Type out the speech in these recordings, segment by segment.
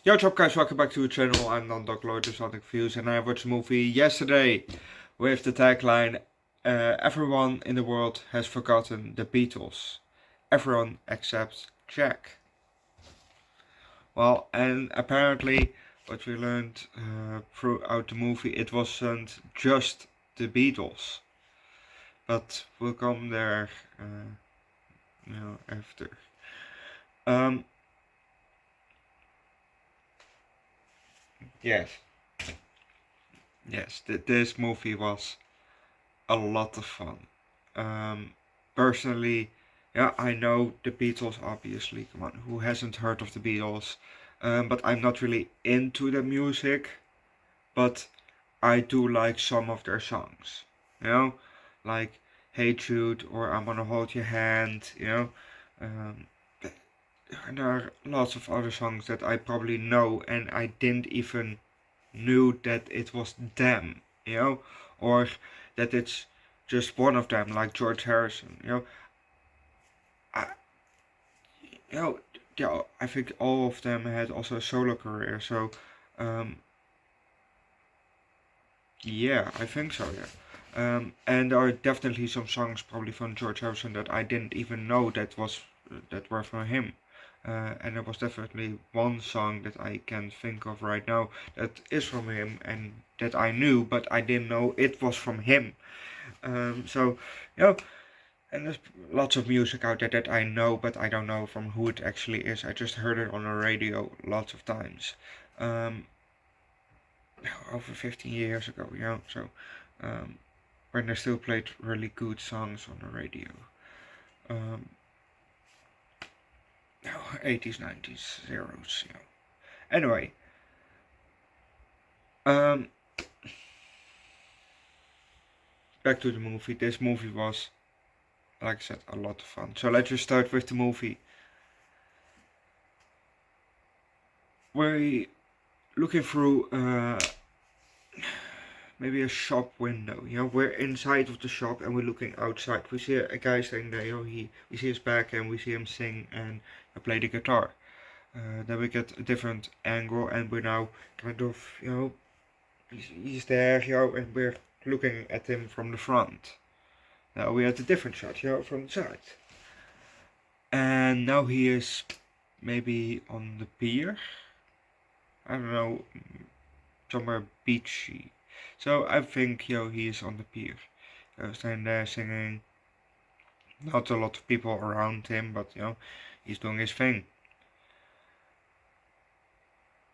Yo, what's up guys, welcome back to the channel. I'm Underdog Views, and I watched a movie yesterday with the tagline Everyone in the world has forgotten the Beatles. Everyone except Jack. Well, and apparently what we learned throughout the movie, it wasn't just the Beatles. But we'll come there after. Um, yes, this movie was a lot of fun. Personally, yeah, I know the Beatles, obviously. Come on, who hasn't heard of the Beatles? But I'm not really into the music, but I do like some of their songs. You know, like Hey Jude or I'm Gonna Hold Your Hand. Um, and there are lots of other songs that I probably know, and I didn't even knew that it was them. Or that it's just one of them, like George Harrison. I, you know, yeah, I think all of them had also a solo career. So, um, yeah, I think so. Yeah. And there are definitely some songs probably from George Harrison that I didn't even know that were from him. And there was definitely one song that I can think of right now that is from him and that I knew, but I didn't know it was from him. So, you know, and there's lots of music out there that I know, but I don't know from who it actually is. I just heard it on the radio lots of times. Um, Over 15 years ago, so um, when they still played really good songs on the radio. Um, 80s, 90s, zeros, Anyway, um, back to the movie. This movie was, like I said, a lot of fun. So let's just start with the movie. We're looking through maybe a shop window. We're inside of the shop and we're looking outside. We see a guy standing there. We see his back and we see him sing and play the guitar. Then we get a different angle and we're now kind of he's there, and we're looking at him from the front. Now we had a different shot, from the side. And now he is maybe on the pier. I don't know, somewhere beachy. So I think, he is on the pier. Standing there singing. Not a lot of people around him, but, he's doing his thing.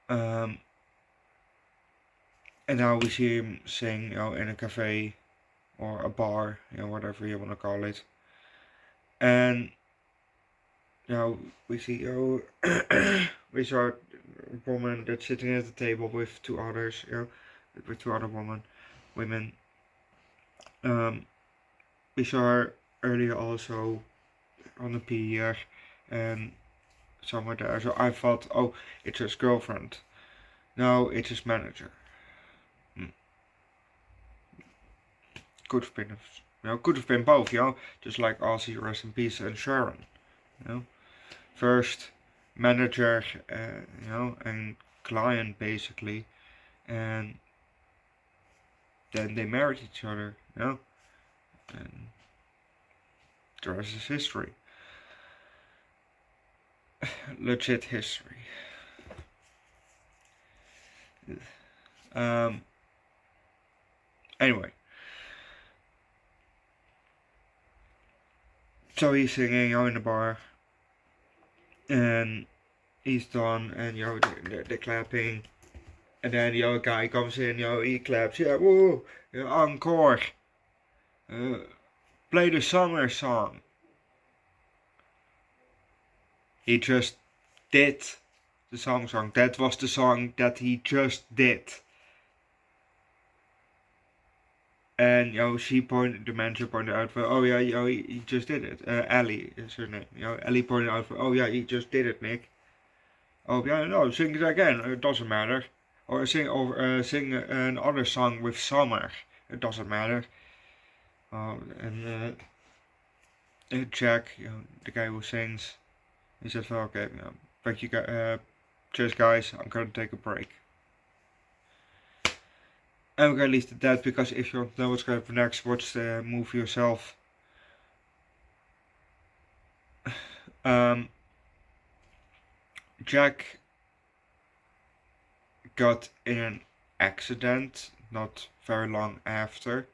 And now we see him sing, in a cafe or a bar, whatever you want to call it. And, we see, we saw a woman that's sitting at the table with two others, with two other women. We saw her earlier also on the pier and somewhere there. So I thought, oh, it's his girlfriend. No, it's his manager. Could have been, could have been both, just like Ozzy, rest in peace, and Sharon. First manager, and client basically, and then they married each other, and the rest is history. Legit history. Anyway, so he's singing, in the bar, and he's done, and they're clapping, and then the other guy comes in, he claps, woo, encore, play the summer song. He just did the song. That was the song that he just did. And the manager pointed out for, oh yeah, he just did it. Ellie is her name. Ellie pointed out for, oh yeah, he just did it, Nick. Oh yeah, no, sing it again. It doesn't matter. Or sing another song with Summer. It doesn't matter. And Jack, the guy who sings, he said, well, okay, thank you, cheers guys, I'm gonna take a break. And we're gonna leave it at that, because if you don't know what's going to happen next, watch the movie yourself. Jack got in an accident not very long after.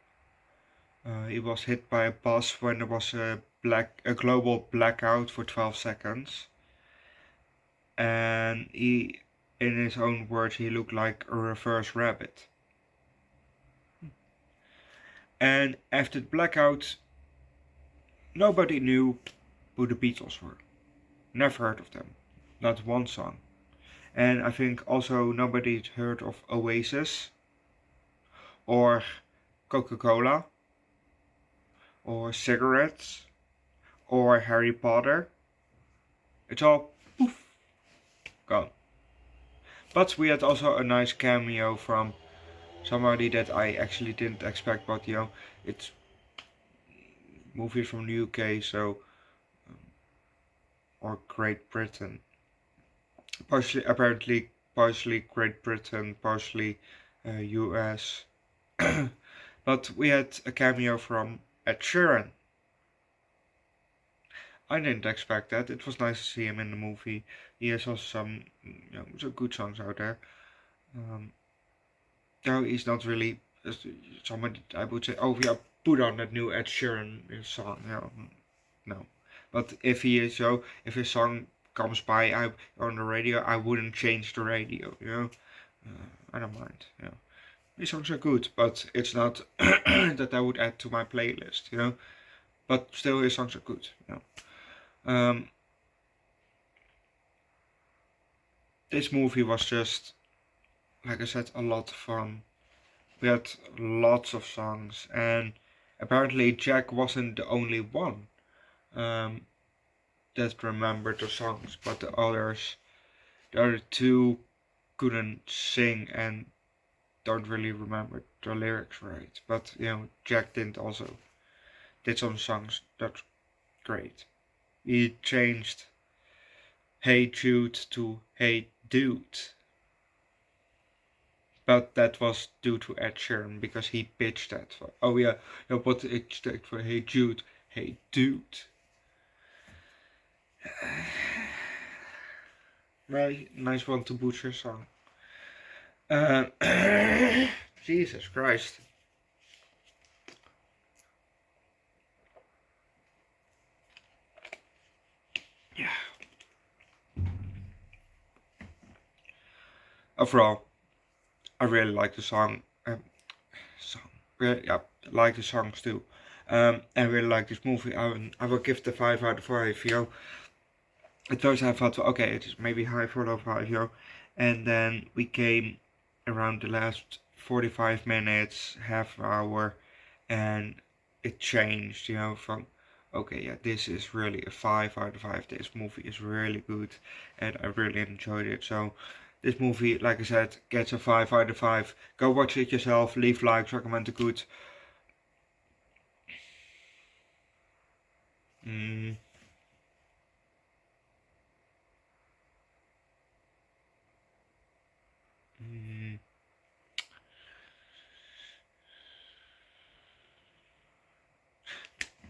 He was hit by a bus when there was a global blackout for 12 seconds. And he, in his own words, he looked like a reverse rabbit. And after the blackout, nobody knew who the Beatles were. Never heard of them. Not one song. And I think also nobody heard of Oasis or Coca-Cola or cigarettes or Harry Potter. It's all poof, gone. But we had also a nice cameo from somebody that I actually didn't expect, but you know, it's movies from the UK, so or Great Britain. Apparently partially Great Britain, partially US. But we had a cameo from Ed Sheeran. I didn't expect that. It was nice to see him in the movie. He has also some, some good songs out there. No, he's not really someone that I would say, oh yeah, put on that new Ed Sheeran song. No. But if he is if his song comes by on the radio, I wouldn't change the radio. I don't mind. His songs are good, but it's not that I would add to my playlist. But still, his songs are good. This movie was just, like I said, a lot of fun. We had lots of songs, and apparently Jack wasn't the only one that remembered the songs, but the other two couldn't sing and don't really remember the lyrics right. But Jack did some songs that's great. He changed Hey Jude to Hey Dude. But that was due to Ed Sheeran, because he pitched that. Oh yeah, but it stood for Hey Jude, Hey Dude. Very nice one to butcher song. Jesus Christ. Yeah. Overall, I really like the song. Yeah, like the songs too. I really like this movie. I will give it a 5 out of 5. At first I thought, okay, it is maybe high for low 5, and then we came around the last 45 minutes, half hour, and it changed, from okay, yeah, this is really a 5 out of 5. This movie is really good, and I really enjoyed it. So this movie, like I said, gets a 5 out of 5. Go watch it yourself, leave likes, recommend it good.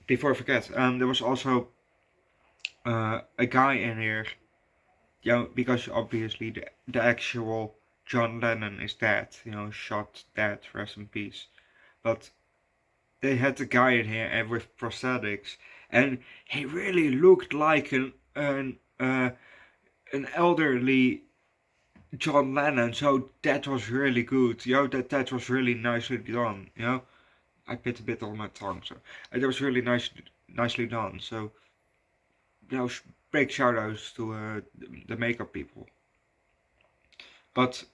Before I forget, there was also a guy in here, because obviously the actual John Lennon is dead, shot dead, rest in peace. But they had the guy in here and with prosthetics, and he really looked like an elderly John Lennon. So that was really good. That was really nicely done. I bit a bit on my tongue, so it was really nicely done. So big shout outs to the makeup people. But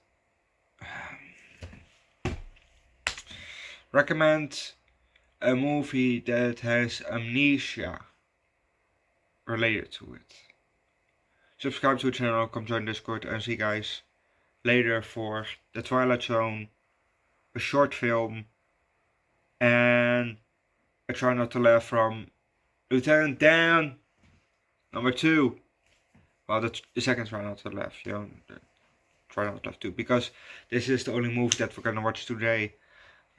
recommend a movie that has amnesia related to it. Subscribe to the channel, come join Discord, and see you guys later for The Twilight Zone, a short film, and I Try Not to Laugh from Lieutenant Dan #2. well, the second try not to laugh, you know, try not to laugh too, because this is the only movie that we're gonna watch today.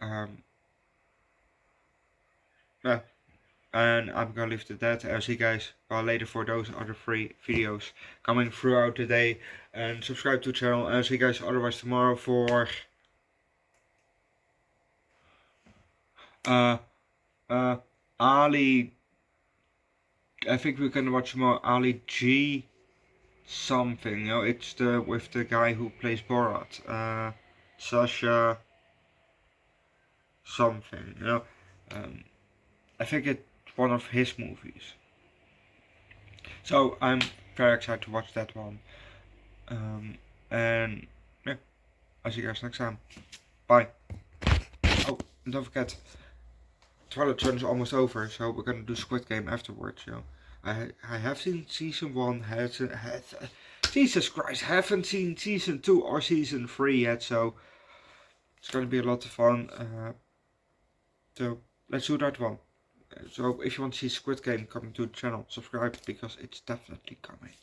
Yeah, and I'm gonna leave it at that. I'll see you guys later for those other 3 videos coming throughout the day, and subscribe to the channel, and I'll see you guys otherwise tomorrow for Ali. I think we're gonna watch more Ali G something, you know, it's the with the guy who plays Borat, Sasha something, you know. I think it's one of his movies. So I'm very excited to watch that one. And yeah, I'll see you guys next time. Bye. Oh, and don't forget, Twilight Zone is almost over, so we're gonna do Squid Game afterwards, you know. I have seen season 1, Jesus Christ, haven't seen season 2 or season 3 yet, so it's gonna be a lot of fun. So let's do that one. So if you want to see Squid Game coming to the channel, subscribe because it's definitely coming.